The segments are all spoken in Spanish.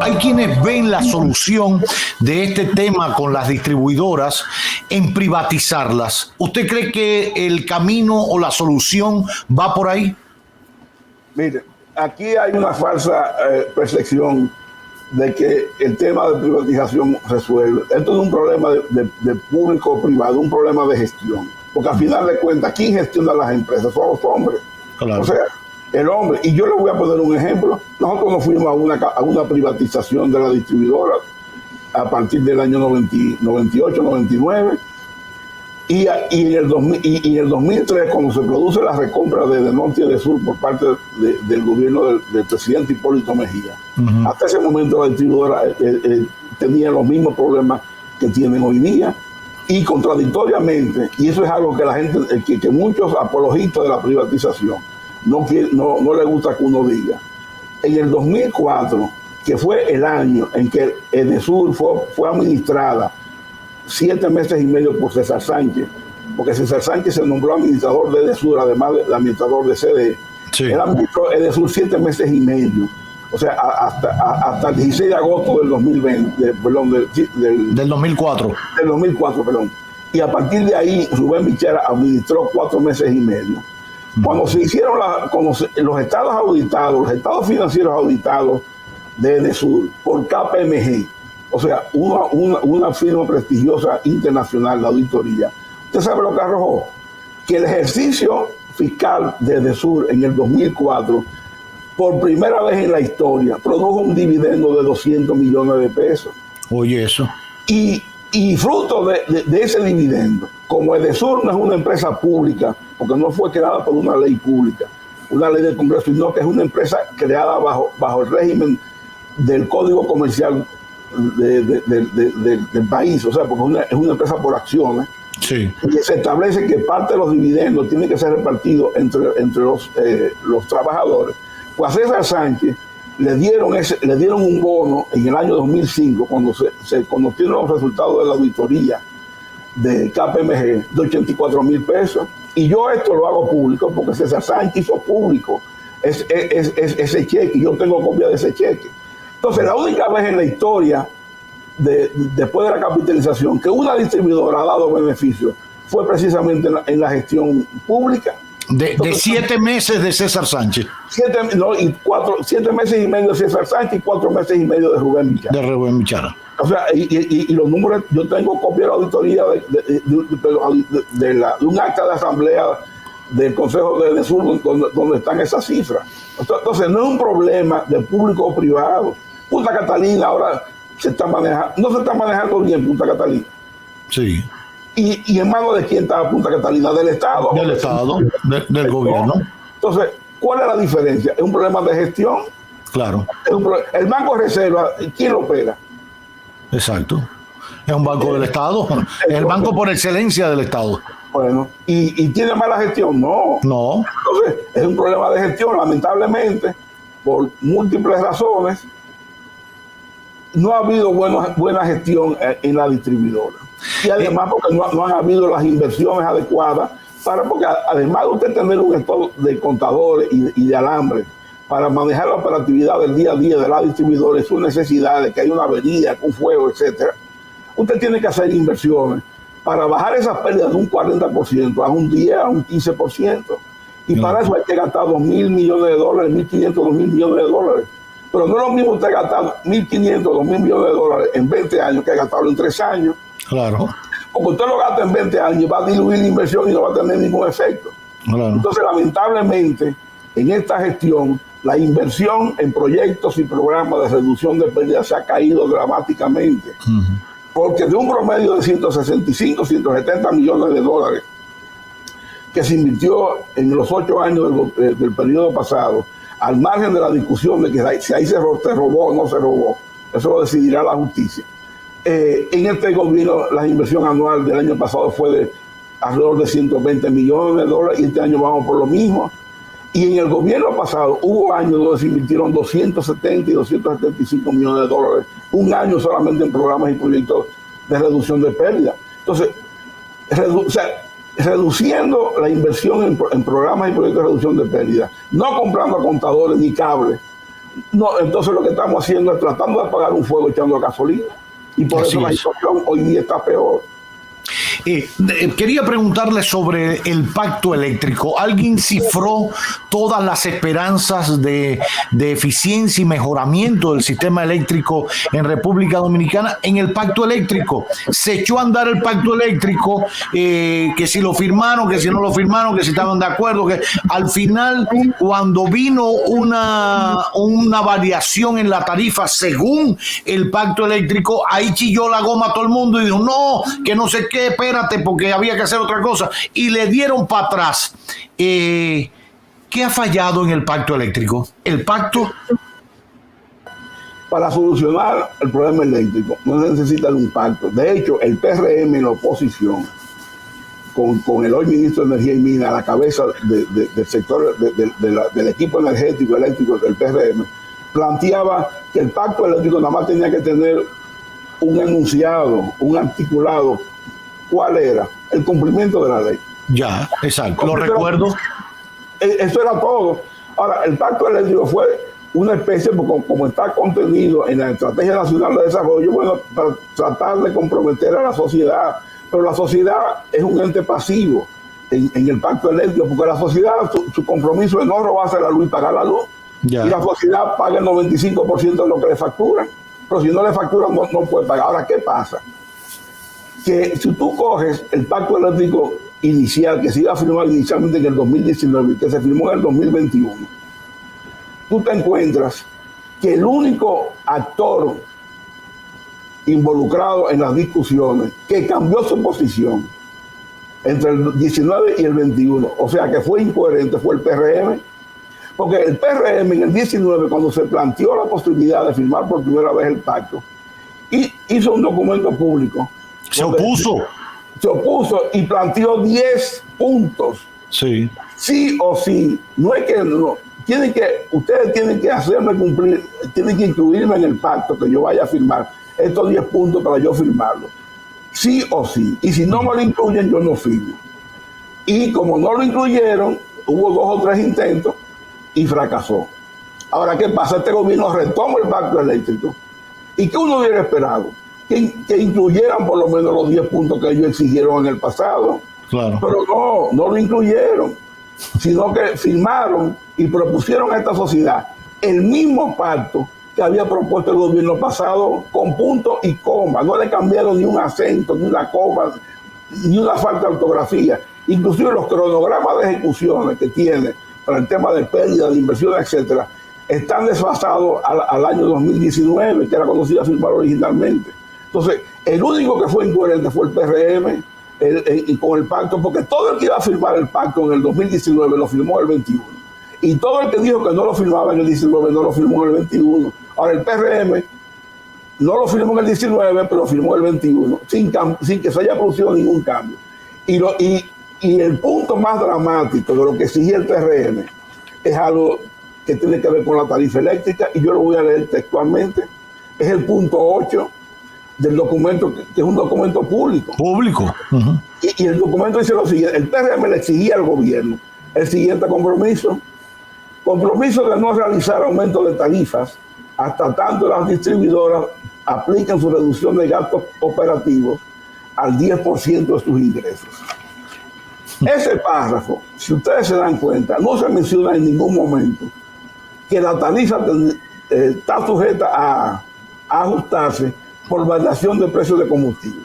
hay quienes ven la solución de este tema con las distribuidoras en privatizarlas. ¿Usted cree que el camino o la solución va por ahí? Mire, aquí hay una falsa percepción de que el tema de privatización resuelve. Esto es un problema de público-privado, un problema de gestión. Porque al final de cuentas, ¿quién gestiona las empresas? Son los hombres. Claro. O sea, el hombre. Y yo le voy a poner un ejemplo. Nosotros nos fuimos a una privatización de la distribuidora a partir del año 98, 99. Y en el 2003, cuando se produce la recompra de norte y de sur por parte del gobierno del presidente Hipólito Mejía, hasta ese momento la distribuidora tenía los mismos problemas que tienen hoy día, y contradictoriamente, y eso es algo que la gente, que muchos apologistas de la privatización no les gusta que uno diga. En el 2004, que fue el año en que Edesur fue administrada 7 meses y medio por César Sánchez, porque César Sánchez se nombró administrador de Edesur, además de administrador de CD. Sí. Él administró Edesur 7 meses y medio, o sea, hasta el 16 de agosto del 2020, perdón, del 2004. Del 2004, perdón. Y a partir de ahí, Rubén Bichara administró 4 meses y medio. Cuando se hicieron los estados auditados, los estados financieros auditados de Edesur por KPMG, o sea, una firma prestigiosa internacional de auditoría, ¿usted sabe lo que arrojó? Que el ejercicio fiscal de Edesur en el 2004, por primera vez en la historia, produjo un dividendo de 200 millones de pesos. Oye, eso. Y fruto de ese dividendo, como Edesur no es una empresa pública, porque no fue creada por una ley pública, una ley del Congreso, sino que es una empresa creada bajo el régimen del Código Comercial del país, o sea, porque es una empresa por acciones. Sí. Y se establece que parte de los dividendos tiene que ser repartido entre los trabajadores. Pues a César Sánchez le dieron un bono en el año 2005, cuando se conocieron los resultados de la auditoría de KPMG, de 84 mil pesos. Y yo esto lo hago público porque César Sánchez hizo público ese cheque, y yo tengo copia de ese cheque. Entonces, la única vez en la historia, después de la capitalización, que una distribuidora ha dado beneficios fue precisamente en la gestión pública. Entonces, 7 meses de César Sánchez. 7 meses y medio de César Sánchez y 4 meses y medio de Rubén Bichara. De Rubén Bichara. O sea, y los números, yo tengo copia de la auditoría de un acta de asamblea del Consejo de Edesur donde están esas cifras. Entonces, no es un problema de público o privado. Punta Catalina ahora no se está manejando bien Punta Catalina. Sí. ¿Y en manos de quién está Punta Catalina? Del Estado. Del Estado, del gobierno. Entonces, ¿cuál es la diferencia? Es un problema de gestión. Claro. El Banco de Reserva, ¿quién lo opera? Exacto. Es un banco del Estado. Es el banco por excelencia del Estado. Bueno, ¿y tiene mala gestión? No. No. Entonces, es un problema de gestión, lamentablemente, por múltiples razones. No ha habido buena gestión en la distribuidora. Y además porque no han habido las inversiones adecuadas, porque además de usted tener un equipo de contadores y de alambre para manejar la operatividad del día a día de la distribuidora y sus necesidades, que hay una avería, con fuego, etcétera, usted tiene que hacer inversiones para bajar esas pérdidas de un 40% a un 10%, a un 15%. Y para eso hay que gastar $2.000 millones, $1.500, $2.000 millones. Pero no es lo mismo usted gastar $1.500, $2.000 millones en 20 años que gastarlo en 3 años. Claro. Porque usted lo gasta en 20 años, va a diluir la inversión y no va a tener ningún efecto. Claro. Entonces, lamentablemente, en esta gestión, la inversión en proyectos y programas de reducción de pérdidas se ha caído dramáticamente. Porque de un promedio de 165, 170 millones de dólares que se invirtió en los 8 años del periodo pasado, al margen de la discusión de que si ahí se robó o no se robó, eso lo decidirá la justicia. En este gobierno la inversión anual del año pasado fue de alrededor de 120 millones de dólares y este año vamos por lo mismo. Y en el gobierno pasado hubo años donde se invirtieron 270 y 275 millones de dólares, un año solamente en programas y proyectos de reducción de pérdidas. Entonces, reduciendo la inversión en programas y proyectos de reducción de pérdidas, no comprando contadores ni cables, No, entonces lo que estamos haciendo es tratando de apagar un fuego echando gasolina. Y por Así eso la es. situación hoy día está peor. Quería preguntarle sobre el pacto eléctrico. ¿Alguien cifró todas las esperanzas de eficiencia y mejoramiento del sistema eléctrico en República Dominicana en el pacto eléctrico? Se echó a andar el pacto eléctrico, que si lo firmaron, que si no lo firmaron, que si estaban de acuerdo, que al final, cuando vino una variación en la tarifa según el pacto eléctrico, ahí chilló la goma a todo el mundo y dijo, no, que no sé qué, espérate, porque había que hacer otra cosa, y le dieron para atrás. ¿Qué ha fallado en el pacto eléctrico? El pacto... Para solucionar el problema eléctrico no se necesita un pacto. De hecho, el PRM en la oposición, con el hoy ministro de Energía y Minas a la cabeza del sector del equipo energético eléctrico del PRM, planteaba que el pacto eléctrico nada más tenía que tener un enunciado, un articulado. ¿Cuál era? El cumplimiento de la ley. Ya, exacto, lo recuerdo. Eso era todo. Ahora, el pacto eléctrico fue una especie, como está contenido en la Estrategia Nacional de Desarrollo, bueno, para tratar de comprometer a la sociedad. Pero la sociedad es un ente pasivo en el pacto eléctrico, porque la sociedad, su compromiso es no robarse la luz y pagar la luz. Ya. Y la sociedad paga el 95% de lo que le facturan. Pero si no le facturan, no puede pagar. Ahora, ¿qué pasa? Que si tú coges el pacto eléctrico inicial, que se iba a firmar inicialmente en el 2019 y que se firmó en el 2021, tú te encuentras que el único actor involucrado en las discusiones que cambió su posición entre el 19 y el 21, o sea que fue incoherente, fue el PRM, porque el PRM en el 19, cuando se planteó la posibilidad de firmar por primera vez el pacto, hizo un documento público. Se opuso. Se opuso y planteó 10 puntos. Sí. Sí o sí. No es que no. Ustedes tienen que hacerme cumplir, tienen que incluirme en el pacto que yo vaya a firmar estos 10 puntos para yo firmarlo. Sí o sí. Y si no me lo incluyen, yo no firmo. Y como no lo incluyeron, hubo 2 o 3 intentos y fracasó. Ahora, ¿qué pasa? Este gobierno retoma el pacto eléctrico. ¿Y qué uno hubiera esperado? Que incluyeran por lo menos los 10 puntos que ellos exigieron en el pasado. Claro. Pero no lo incluyeron, sino que firmaron y propusieron a esta sociedad el mismo pacto que había propuesto el gobierno pasado con punto y coma. No le cambiaron ni un acento, ni una coma, ni una falta de ortografía. Inclusive los cronogramas de ejecuciones que tiene para el tema de pérdida, de inversiones, etcétera, están desfasados al año 2019, que era cuando se iba a firmar originalmente. Entonces, el único que fue incoherente fue el PRM con el pacto, porque todo el que iba a firmar el pacto en el 2019 lo firmó el 21. Y todo el que dijo que no lo firmaba en el 19 no lo firmó en el 21. Ahora, el PRM no lo firmó en el 19, pero lo firmó el 21, sin que se haya producido ningún cambio. Y el punto más dramático de lo que exigía el PRM es algo que tiene que ver con la tarifa eléctrica, y yo lo voy a leer textualmente. Es el punto 8 del documento, que es un documento público. Público. Uh-huh. Y el documento dice lo siguiente: el PRM le exigía al gobierno el siguiente compromiso de no realizar aumento de tarifas hasta tanto las distribuidoras apliquen su reducción de gastos operativos al 10% de sus ingresos. Ese párrafo, si ustedes se dan cuenta, no se menciona en ningún momento que la tarifa está sujeta a ajustarse por variación de precios de combustible.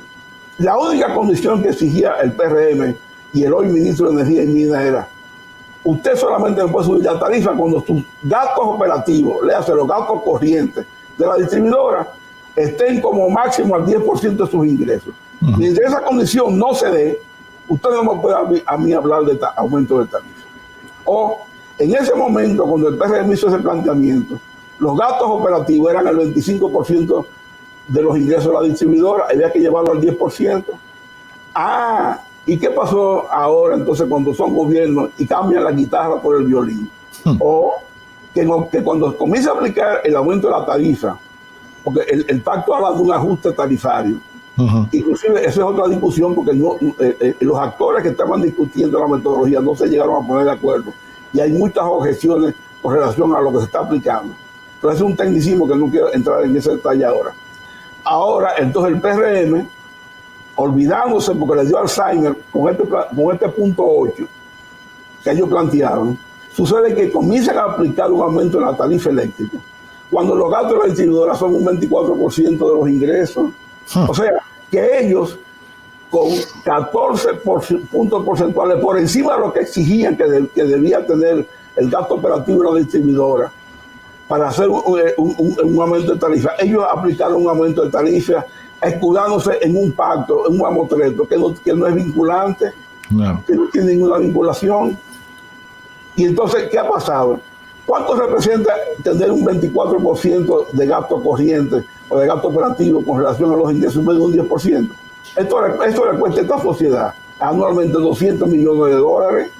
La única condición que exigía el PRM y el hoy ministro de Energía y Minas era: usted solamente puede subir la tarifa cuando sus gastos operativos, léase los gastos corrientes de la distribuidora, estén como máximo al 10% de sus ingresos. Uh-huh. Mientras esa condición no se dé, usted no me puede a mí hablar de aumento de tarifa. O en ese momento, cuando el PRM hizo ese planteamiento, los gastos operativos eran el 25% de los ingresos de la distribuidora, había que llevarlo al 10%. ¿Y qué pasó ahora entonces cuando son gobiernos y cambian la guitarra por el violín? O que cuando comienza a aplicar el aumento de la tarifa, porque el pacto habla de un ajuste tarifario. Uh-huh. Inclusive esa es otra discusión, porque los actores que estaban discutiendo la metodología no se llegaron a poner de acuerdo, y hay muchas objeciones con relación a lo que se está aplicando. pero es un tecnicismo que no quiero entrar en ese detalle ahora. Ahora, entonces el PRM, olvidándose porque le dio Alzheimer con este punto 8 que ellos plantearon, sucede que comienzan a aplicar un aumento en la tarifa eléctrica, cuando los gastos de la distribuidora son un 24% de los ingresos. O sea, que ellos, con 14 puntos porcentuales por encima de lo que exigían que debía tener el gasto operativo de la distribuidora para hacer un aumento de tarifa, ellos aplicaron un aumento de tarifa escudándose en un pacto, en un mamotreto que no es vinculante, que no tiene ninguna vinculación. Y entonces, ¿qué ha pasado? ¿Cuánto representa tener un 24% de gasto corriente o de gasto operativo con relación a los ingresos de un 10%? Esto le cuesta a esta sociedad anualmente $200 millones.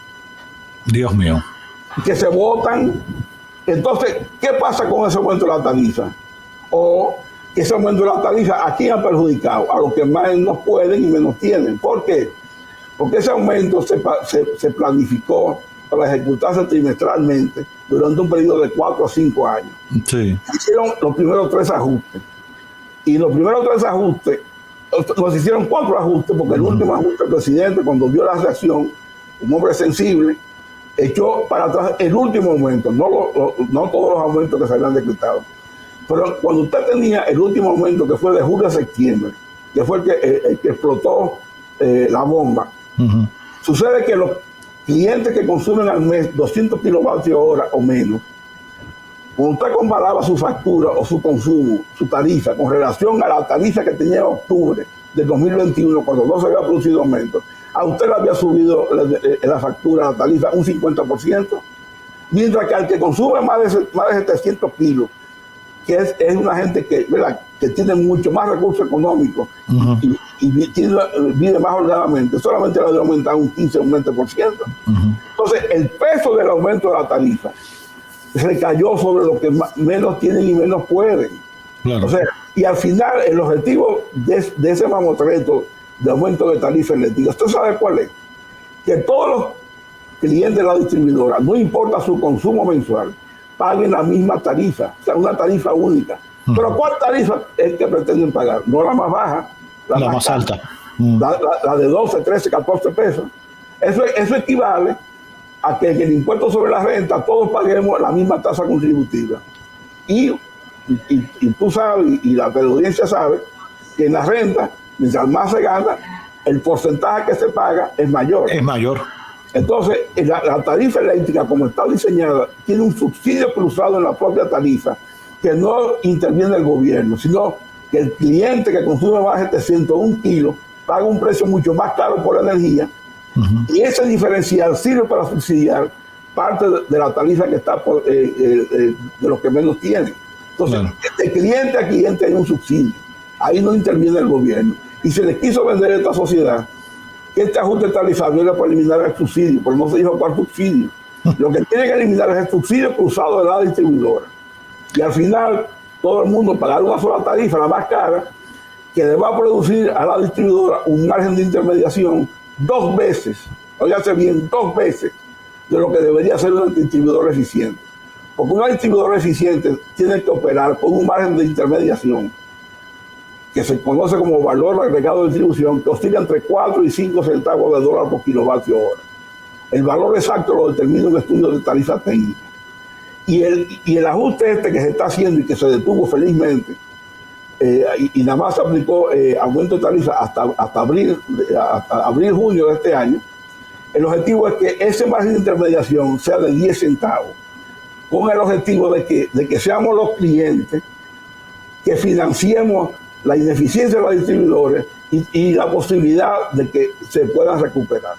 Dios mío. Que se votan. Entonces, ¿qué pasa con ese aumento de la tarifa? O ese aumento de la tarifa, ¿a quién ha perjudicado? A los que más no pueden y menos tienen. ¿Por qué? Porque ese aumento se planificó para ejecutarse trimestralmente durante un periodo de 4 a 5 años. Sí. Hicieron los primeros 3 ajustes. Y los primeros 3 ajustes, nos hicieron 4 ajustes, porque el último ajuste, el presidente, cuando vio la reacción, un hombre sensible, echó para atrás el último aumento, no todos los aumentos que se habían decretado. Pero cuando usted tenía el último aumento, que fue de julio a septiembre, que fue el que explotó la bomba, sucede que los clientes que consumen al mes 200 kilovatios hora o menos, cuando usted comparaba su factura o su consumo, su tarifa, con relación a la tarifa que tenía en octubre del 2021, cuando no se había producido aumento, a usted le había subido la factura, la tarifa, un 50%, mientras que al que consume más de 700 kilos, que es una gente que, ¿verdad?, que tiene mucho más recursos económicos y vive más holgadamente, solamente le debe aumentar un 15 o un 20%. Entonces, el peso del aumento de la tarifa recayó sobre los que menos tienen y menos pueden. Claro. O sea, y al final, el objetivo de ese mamotreto de aumento de tarifa eléctrica, ¿usted sabe cuál es? Que todos los clientes de la distribuidora, no importa su consumo mensual, paguen la misma tarifa, o sea, una tarifa única. Pero ¿cuál tarifa es que pretenden pagar? No la más baja, la más alta. La de 12, 13, 14 pesos. Eso equivale a que el impuesto sobre la renta todos paguemos la misma tasa contributiva. Y tú sabes, y la audiencia sabe, que en la renta, mientras más se gana, el porcentaje que se paga es mayor. Es mayor. Entonces, la tarifa eléctrica, como está diseñada, tiene un subsidio cruzado en la propia tarifa, que no interviene el gobierno, sino que el cliente que consume más de 701 kilos paga un precio mucho más caro por energía, y ese diferencial sirve para subsidiar parte de la tarifa que está de los que menos tienen. Entonces, de cliente a cliente hay un subsidio, ahí no interviene el gobierno. Y se les quiso vender a esta sociedad que este ajuste tarifario era para eliminar el subsidio, pero no se dijo cuál subsidio. Lo que tiene que eliminar es el subsidio cruzado de la distribuidora. Y al final, todo el mundo pagar una sola tarifa, la más cara, que le va a producir a la distribuidora un margen de intermediación 2 veces, óigase bien, 2 veces de lo que debería ser una distribuidora eficiente. Porque una distribuidora eficiente tiene que operar con un margen de intermediación que se conoce como valor agregado de distribución, que oscila entre 4 y 5 centavos de dólar por kilovatio hora. El valor exacto lo determina un estudio de tarifa técnica. Y el ajuste que se está haciendo y que se detuvo felizmente, y nada más se aplicó aumento de tarifa hasta abril, junio de este año, el objetivo es que ese margen de intermediación sea de 10 centavos, con el objetivo de que seamos los clientes que financiemos la ineficiencia de los distribuidores y la posibilidad de que se puedan recuperar.